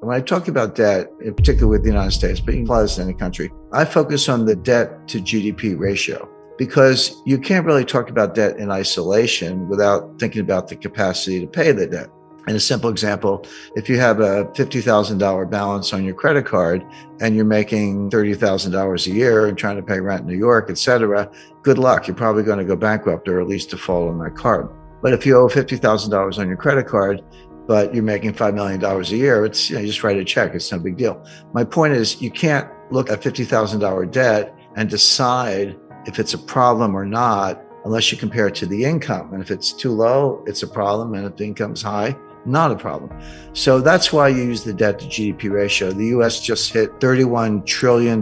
When I talk about debt, in particular with the United States, but you can apply this to any country, I focus on the debt to GDP ratio because you can't really talk about debt in isolation without thinking about the capacity to pay the debt. And a simple example, if you have a $50,000 balance on your credit card and you're making $30,000 a year and trying to pay rent in New York, et cetera, good luck. You're probably going to go bankrupt or at least default on that card. But if you owe $50,000 on your credit card, but you're making $5 million a year, it's, you just write a check. It's no big deal. My point is you can't look at $50,000 debt and decide if it's a problem or not unless you compare it to the income. And if it's too low, it's a problem. And if the income's high, not a problem. So that's why you use the debt to GDP ratio. The US just hit $31 trillion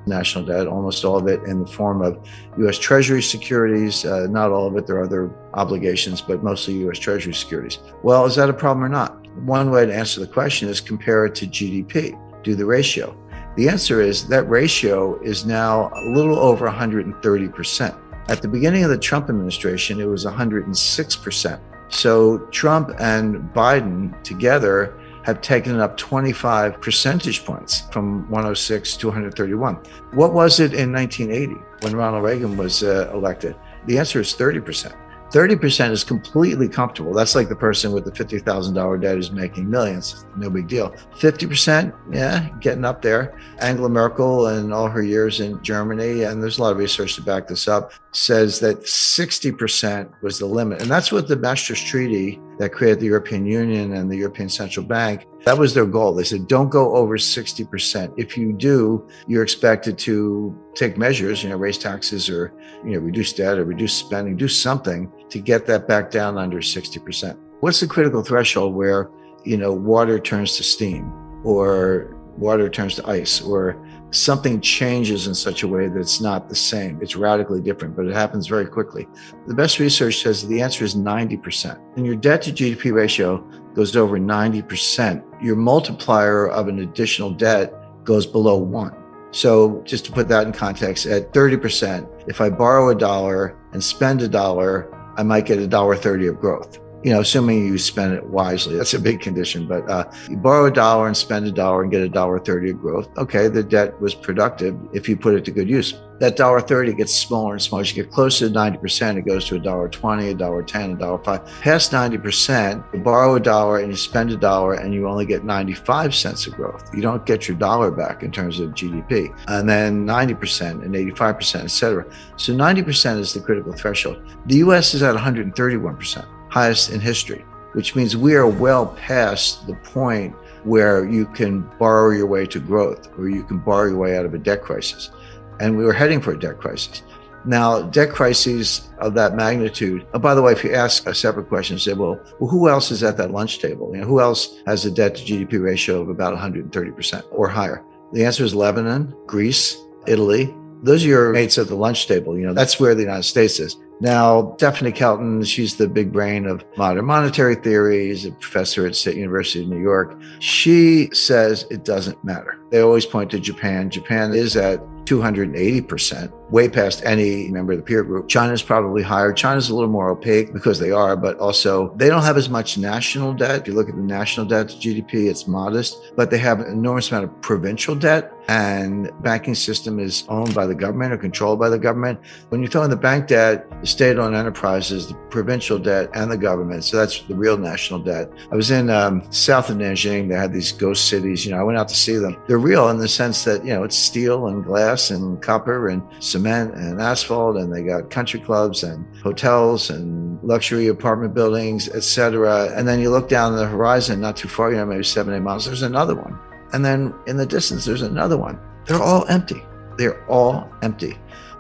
national debt, almost all of it in the form of US Treasury securities. Not all of it, there are other obligations, but mostly US Treasury securities. Well, is that a problem or not? One way to answer the question is compare it to GDP, do the ratio. The answer is that ratio is now a little over 130%. At the beginning of the Trump administration, it was 106%. So Trump and Biden together have taken up 25 percentage points from 106 to 131. What was it in 1980 when Ronald Reagan was elected? The answer is 30%. 30% is completely comfortable. That's like the person with the $50,000 debt who's making millions. No big deal. 50%, yeah, getting up there. Angela Merkel and all her years in Germany, and there's a lot of research to back this up, says that 60% was the limit. And that's what the Maastricht Treaty that created the European Union and the European Central Bank, that was their goal. They said, don't go over 60%. If you do, you're expected to take measures, raise taxes or, reduce debt or reduce spending, do something to get that back down under 60%. What's the critical threshold where, water turns to steam or water turns to ice or something changes in such a way that it's not the same? It's radically different, but it happens very quickly. The best research says the answer is 90%. And your debt to GDP ratio goes over 90%. Your multiplier of an additional debt goes below 1. So just to put that in context, at 30%, if I borrow $1 and spend $1, I might get $1.30 of growth. Assuming you spend it wisely. That's a big condition, but you borrow $1 and spend $1 and get $1.30 of growth. Okay, the debt was productive if you put it to good use. That $1.30 gets smaller and smaller. As you get closer to 90%, it goes to $1.20, $1.10, $1.05. Past 90%, you borrow $1 and you spend $1 and you only get 95 cents of growth. You don't get your dollar back in terms of GDP. And then 90% and 85%, et cetera. So 90% is the critical threshold. The US is at 131%. Highest in history, which means we are well past the point where you can borrow your way to growth or you can borrow your way out of a debt crisis. And we were heading for a debt crisis. Now, debt crises of that magnitude, by the way, if you ask a separate question, say, well, who else is at that lunch table? Who else has a debt to GDP ratio of about 130% or higher? The answer is Lebanon, Greece, Italy. Those are your mates at the lunch table. That's where the United States is. Now, Stephanie Kelton, she's the big brain of modern monetary theory, is a professor at State University of New York. She says it doesn't matter. They always point to Japan. Japan is at 280%, way past any member of the peer group. China's probably higher. China's a little more opaque because they are, but also they don't have as much national debt. If you look at the national debt to GDP, it's modest, but they have an enormous amount of provincial debt, and banking system is owned by the government or controlled by the government. When you throw in the bank debt, the state-owned enterprises, the provincial debt, and the government, so that's the real national debt. I was in south of Nanjing. They had these ghost cities. I went out to see them. They're real in the sense that, it's steel and glass and copper and cement and asphalt, and they got country clubs and hotels and luxury apartment buildings, etc. And then you look down the horizon, not too far, maybe 7-8 miles, there's another one. And then in the distance, there's another one. They're all empty. They're all empty.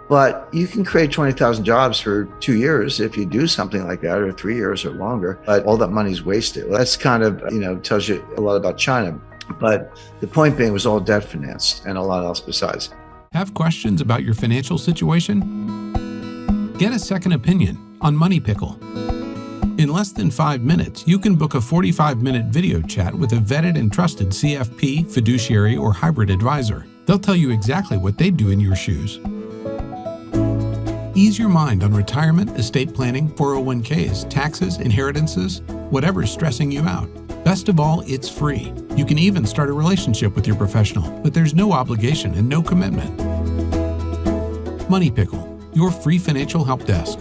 But you can create 20,000 jobs for 2 years if you do something like that, or 3 years or longer, but all that money's wasted. Well, that's kind of, tells you a lot about China. But the point being, it was all debt financed and a lot else besides. Have questions about your financial situation? Get a second opinion on Money Pickle. In less than 5 minutes, you can book a 45-minute video chat with a vetted and trusted CFP, fiduciary, or hybrid advisor. They'll tell you exactly what they'd do in your shoes. Ease your mind on retirement, estate planning, 401ks, taxes, inheritances, whatever's stressing you out. Best Best of all, it's free. You can even start a relationship with your professional, but there's no obligation and no commitment. Money Pickle, your free financial help desk.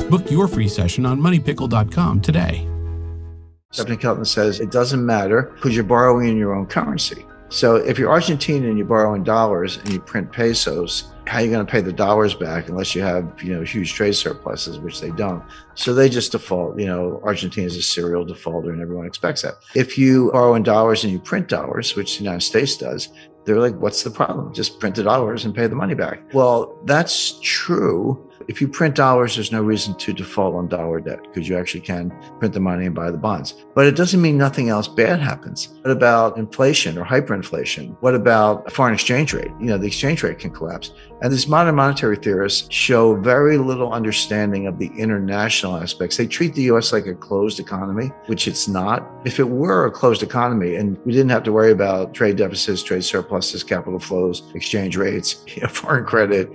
Book your free session on moneypickle.com today. Stephanie Kelton says it doesn't matter because you're borrowing in your own currency. So if you're Argentine and you borrow in dollars and you print pesos, how are you going to pay the dollars back unless you have, huge trade surpluses, which they don't. So they just default. Argentina is a serial defaulter and everyone expects that. If you borrow in dollars and you print dollars, which the United States does, they're like, what's the problem? Just print the dollars and pay the money back. Well, that's true. If you print dollars, there's no reason to default on dollar debt because you actually can print the money and buy the bonds. But it doesn't mean nothing else bad happens. What about inflation or hyperinflation? What about a foreign exchange rate? The exchange rate can collapse. And these modern monetary theorists show very little understanding of the international aspects. They treat the US like a closed economy, which it's not. If it were a closed economy and we didn't have to worry about trade deficits, trade surpluses, capital flows, exchange rates, foreign credit,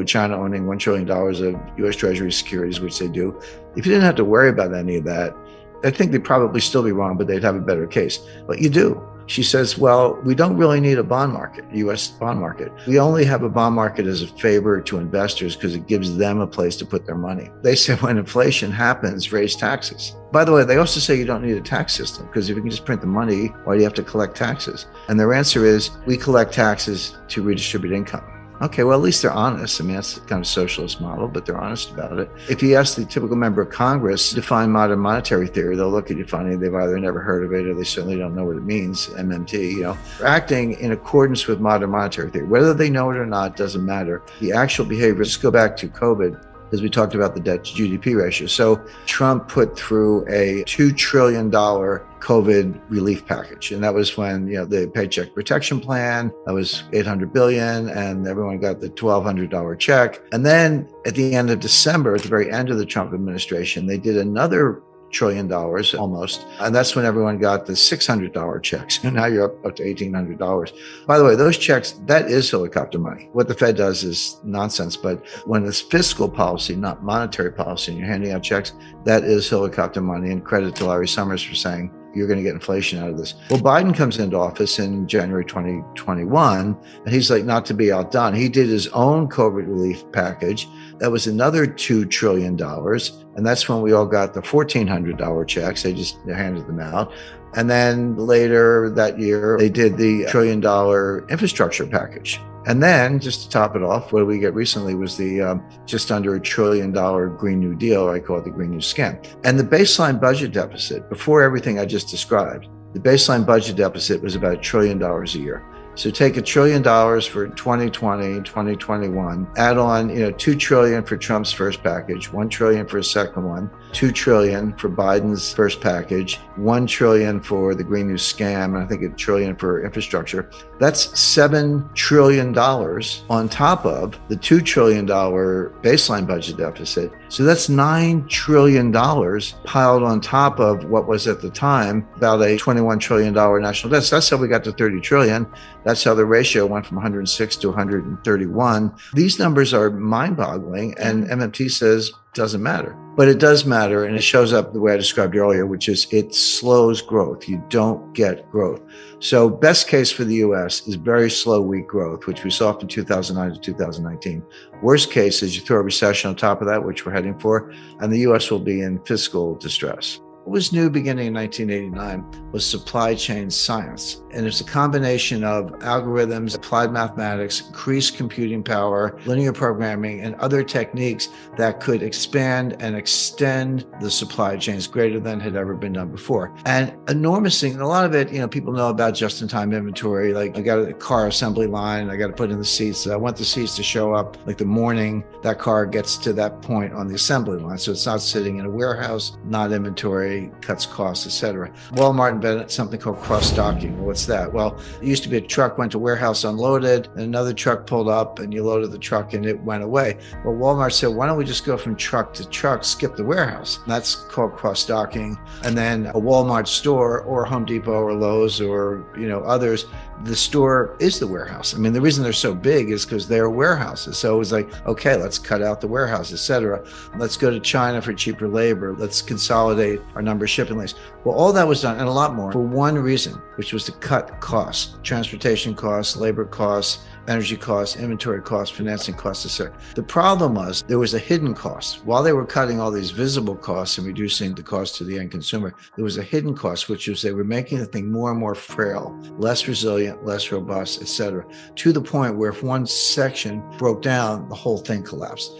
China owning $1 trillion of US Treasury securities, which they do. If you didn't have to worry about any of that, I think they'd probably still be wrong, but they'd have a better case. But you do. She says, well, we don't really need a bond market, US bond market. We only have a bond market as a favor to investors because it gives them a place to put their money. They say when inflation happens, raise taxes. By the way, they also say you don't need a tax system because if you can just print the money, why do you have to collect taxes? And their answer is, we collect taxes to redistribute income. Okay, well, at least they're honest. I mean, that's the kind of socialist model, but they're honest about it. If you ask the typical member of Congress to define modern monetary theory, they'll look at you funny. They've either never heard of it or they certainly don't know what it means, MMT, Acting in accordance with modern monetary theory. Whether they know it or not doesn't matter. The actual behavior, let's go back to COVID, as we talked about the debt to GDP ratio. So Trump put through a $2 trillion COVID relief package. And that was when, the Paycheck Protection Plan, that was $800 billion, and everyone got the $1,200 check. And then at the end of December, at the very end of the Trump administration, they did another $1 trillion almost. And that's when everyone got the $600 checks. And now you're up to $1,800. By the way, those checks, that is helicopter money. What the Fed does is nonsense. But when it's fiscal policy, not monetary policy, and you're handing out checks, that is helicopter money. And credit to Larry Summers for saying, you're going to get inflation out of this. Well, Biden comes into office in January 2021, and he's like, not to be outdone. He did his own COVID relief package. That was another $2 trillion. And that's when we all got the $1,400 checks. They handed them out. And then later that year, they did the $1 trillion infrastructure package. And then, just to top it off, what we get recently was the just under $1 trillion Green New Deal, I call it the Green New Scam. And the baseline budget deficit, before everything I just described, the baseline budget deficit was about $1 trillion a year. So take $1 trillion for 2020, 2021, add on, $2 trillion for Trump's first package, $1 trillion for his second one, $2 trillion for Biden's first package, $1 trillion for the Green New Scam, and I think $1 trillion for infrastructure. That's $7 trillion on top of the $2 trillion baseline budget deficit. So that's $9 trillion piled on top of what was at the time about a $21 trillion national debt. So that's how we got to 30 trillion. That's how the ratio went from 106 to 131. These numbers are mind-boggling, and MMT says doesn't matter. But it does matter, and it shows up the way I described earlier, which is it slows growth. You don't get growth. So best case for the U.S. is very slow, weak growth, which we saw from 2009 to 2019. Worst case is you throw a recession on top of that, which we're heading for, and the U.S. will be in fiscal distress. What was new beginning in 1989 was supply chain science. And it's a combination of algorithms, applied mathematics, increased computing power, linear programming, and other techniques that could expand and extend the supply chains greater than had ever been done before. And enormous thing, and a lot of it, people know about just-in-time inventory. Like I got a car assembly line, I got to put in the seats. I want the seats to show up like the morning that car gets to that point on the assembly line. So it's not sitting in a warehouse, not inventory, cuts costs, etc. Walmart invented something called cross-docking. What's that? Well, it used to be a truck went to warehouse, unloaded, and another truck pulled up, and you loaded the truck, and it went away. Well, Walmart said, why don't we just go from truck to truck, skip the warehouse? And that's called cross-docking. And then a Walmart store or Home Depot or Lowe's or others, the store is the warehouse. I mean, the reason they're so big is because they're warehouses. So it was like, okay, let's cut out the warehouse, etc. Let's go to China for cheaper labor. Let's consolidate our number of shipping lanes. Well, all that was done, and a lot more, for one reason, which was to cut costs, transportation costs, labor costs, energy costs, inventory costs, financing costs, etc. The problem was there was a hidden cost. While they were cutting all these visible costs and reducing the cost to the end consumer, there was a hidden cost, which was they were making the thing more and more frail, less resilient, less robust, etc., to the point where if one section broke down, the whole thing collapsed.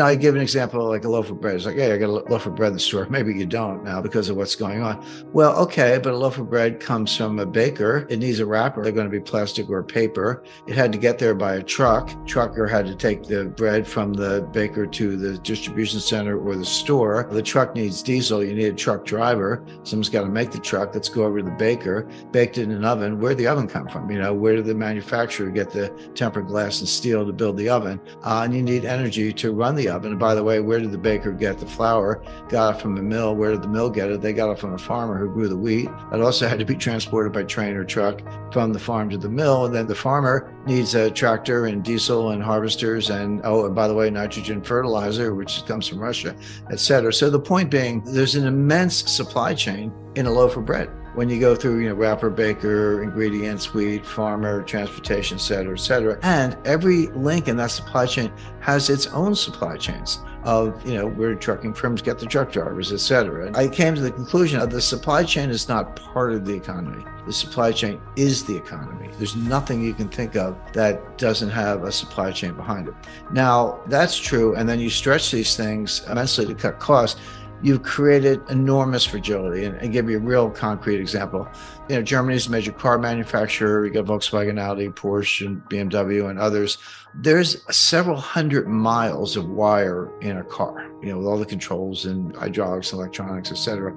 I give an example like a loaf of bread. It's like, hey, I got a loaf of bread in the store. Maybe you don't now because of what's going on. Well, okay, but a loaf of bread comes from a baker. It needs a wrapper. They're going to be plastic or paper. It had to get there by a truck. Trucker had to take the bread from the baker to the distribution center or the store. The truck needs diesel. You need a truck driver. Someone's got to make the truck. Let's go over to the baker. Baked it in an oven. Where'd the oven come from? Where did the manufacturer get the tempered glass and steel to build the oven? And you need energy to run the oven. And by the way, where did the baker get the flour? Got it from the mill. Where did the mill get it? They got it from a farmer who grew the wheat. It also had to be transported by train or truck from the farm to the mill. And then the farmer needs a tractor and diesel and harvesters and by the way, nitrogen fertilizer, which comes from Russia, etc. So the point being, there's an immense supply chain in a loaf of bread. When you go through, wrapper, baker, ingredients, wheat, farmer, transportation, et cetera. And every link in that supply chain has its own supply chains of, where trucking firms get the truck drivers, et cetera. I came to the conclusion that the supply chain is not part of the economy. The supply chain is the economy. There's nothing you can think of that doesn't have a supply chain behind it. Now, that's true. And then you stretch these things immensely to cut costs. You've created enormous fragility. And give you a real concrete example. Germany's a major car manufacturer. You got Volkswagen, Audi, Porsche, and BMW, and others. There's several hundred miles of wire in a car, with all the controls and hydraulics, electronics, et cetera.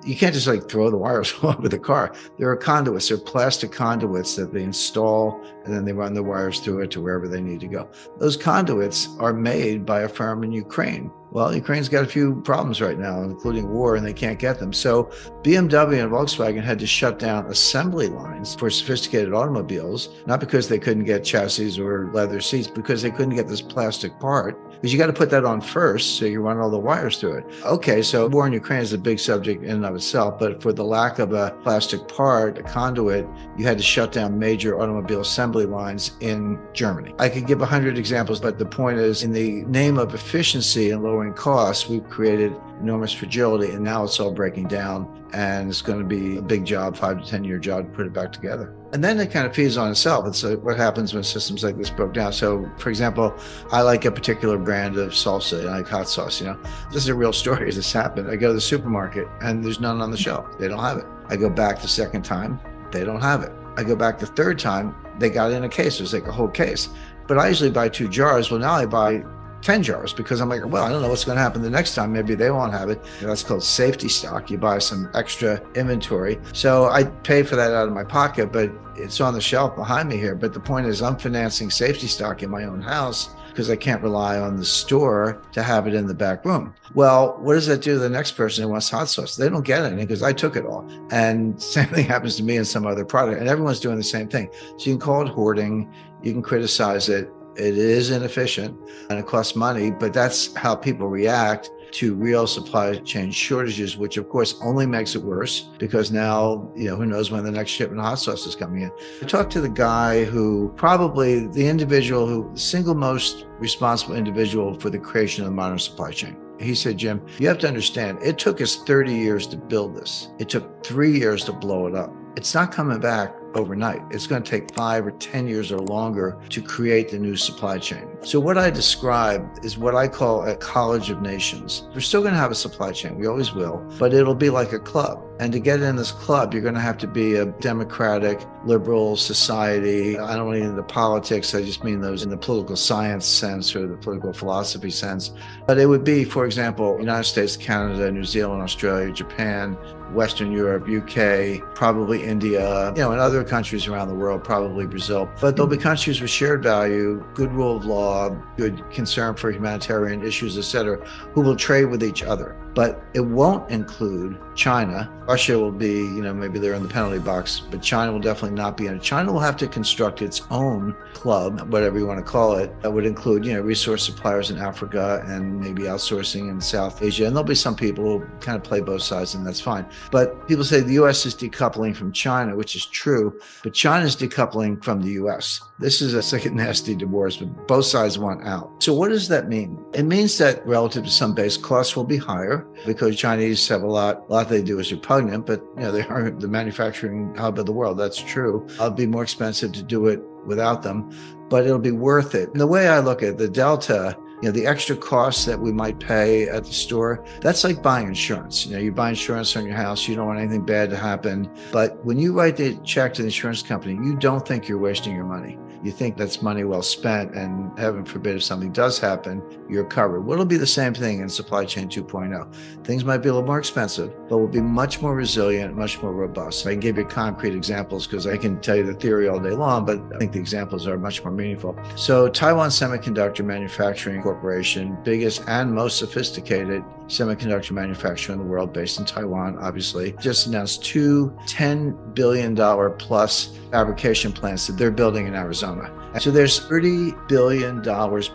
You can't just throw the wires all over the car. There are conduits. There are plastic conduits that they install, and then they run the wires through it to wherever they need to go. Those conduits are made by a firm in Ukraine. Well, Ukraine's got a few problems right now, including war, and they can't get them. So BMW and Volkswagen had to shut down assembly lines for sophisticated automobiles, not because they couldn't get chassis or leather seats, because they couldn't get this plastic part, because you got to put that on first, so you run all the wires through it. Okay, so war in Ukraine is a big subject in and of itself, but for the lack of a plastic part, a conduit, you had to shut down major automobile assembly lines in Germany. I could give 100 examples, but the point is, in the name of efficiency and lowering costs, we've created enormous fragility, and now it's all breaking down, and it's going to be a big job, 5 to 10 year job to put it back together. And then it kind of feeds on itself. It's what happens when systems like this broke down. So, for example, I like a particular brand of salsa. I like hot sauce. This is a real story. This happened. I go to the supermarket and there's none on the shelf. They don't have it. I go back the second time. They don't have it. I go back the third time. They got it in a case. There's a whole case. But I usually buy 2 jars. Well, now I buy 10 jars because I'm like, well, I don't know what's going to happen the next time. Maybe they won't have it. That's called safety stock. You buy some extra inventory. So I pay for that out of my pocket, but it's on the shelf behind me here. But the point is, I'm financing safety stock in my own house because I can't rely on the store to have it in the back room. Well, what does that do to the next person who wants hot sauce? They don't get anything because I took it all. And same thing happens to me in some other product. And everyone's doing the same thing. So you can call it hoarding. You can criticize it. It is inefficient and it costs money, but that's how people react to real supply chain shortages, which of course only makes it worse because now, who knows when the next shipment of hot sauce is coming in. I talked to the guy who probably the single most responsible individual for the creation of the modern supply chain. He said, Jim, you have to understand, it took us 30 years to build this. It took 3 years to blow it up. It's not coming back overnight. It's going to take 5 or 10 years or longer to create the new supply chain. So what I describe is what I call a college of nations. We're still going to have a supply chain. We always will, but it'll be like a club. And to get in this club, you're going to have to be a democratic, liberal society. I don't mean into politics. I just mean those in the political science sense or the political philosophy sense. But it would be, for example, United States, Canada, New Zealand, Australia, Japan, Western Europe, UK, probably India, and other countries around the world, probably Brazil. But there'll be countries with shared value, good rule of law, good concern for humanitarian issues, et cetera, who will trade with each other. but it won't include China. Russia will be, maybe they're in the penalty box, but China will definitely not be in it. China will have to construct its own club, whatever you want to call it, that would include, resource suppliers in Africa and maybe outsourcing in South Asia. And there'll be some people who kind of play both sides, and that's fine. But people say the U.S. is decoupling from China, which is true, but China is decoupling from the U.S. This is a second nasty divorce, but both sides want out. So what does that mean? It means that relative to some base costs will be higher because Chinese have a lot they do is repugnant, but they are the manufacturing hub of the world. That's true. It'll be more expensive to do it without them, but it'll be worth it. And the way I look at it, the delta, the extra costs that we might pay at the store, that's like buying insurance. You buy insurance on your house, you don't want anything bad to happen. But when you write the check to the insurance company, you don't think you're wasting your money. You think that's money well spent, and heaven forbid if something does happen, you're covered. Well, it'll be the same thing in supply chain 2.0. Things might be a little more expensive, but will be much more resilient, much more robust. I can give you concrete examples because I can tell you the theory all day long, but I think the examples are much more meaningful. So Taiwan Semiconductor Manufacturing Corporation, biggest and most sophisticated semiconductor manufacturer in the world, based in Taiwan, obviously, just announced two $10 billion plus fabrication plants that they're building in Arizona. So there's $30 billion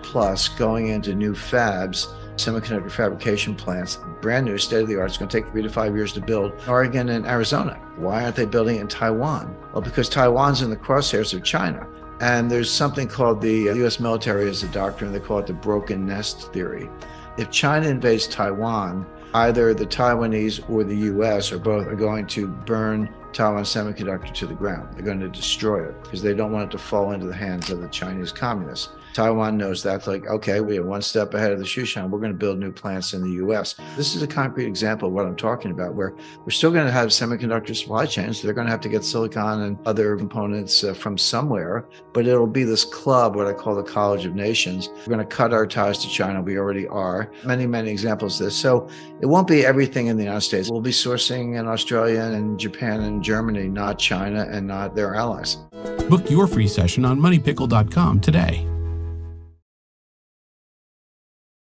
plus going into new fabs, semiconductor fabrication plants, brand new, state-of-the-art. It's going to take 3 to 5 years to build in Oregon and Arizona. Why aren't they building in Taiwan? Well, because Taiwan's in the crosshairs of China. And there's something called the U.S. military has a doctrine, they call it the broken nest theory. If China invades Taiwan, either the Taiwanese or the U.S. or both are going to burn Taiwan Semiconductor to the ground. They're going to destroy it because they don't want it to fall into the hands of the Chinese communists. Taiwan knows that, like, okay, we are one step ahead of the shoe shine. We're going to build new plants in the U.S. This is a concrete example of what I'm talking about, where we're still going to have semiconductor supply chains. They're going to have to get silicon and other components from somewhere, but it'll be this club, what I call the College of Nations. We're going to cut our ties to China. We already are. Many, many examples of this. So it won't be everything in the United States. We'll be sourcing in Australia and Japan and Germany, not China and not their allies. Book your free session on moneypickle.com today.